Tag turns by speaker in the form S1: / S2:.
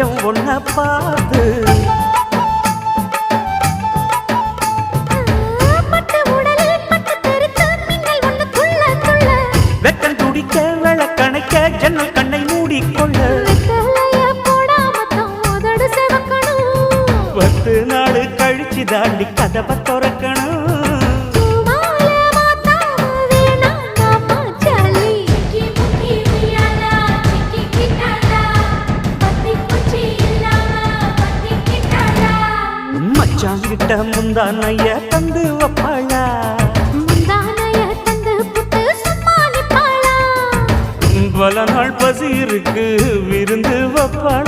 S1: மச்சம் ஒன்ன பாது வெக்கம் துடிக்க விளக்கணைக்க ஜன்னல் கண்ணை மூடிக்கொள்ள 10 நாள் கழிச்சு தாண்டி கதவை திறக்கணும் மச்சாங்கிட்ட முந்தானைய தந்து வப்பாளா பல நாள் பசி இருக்கு விருந்து வப்பாளா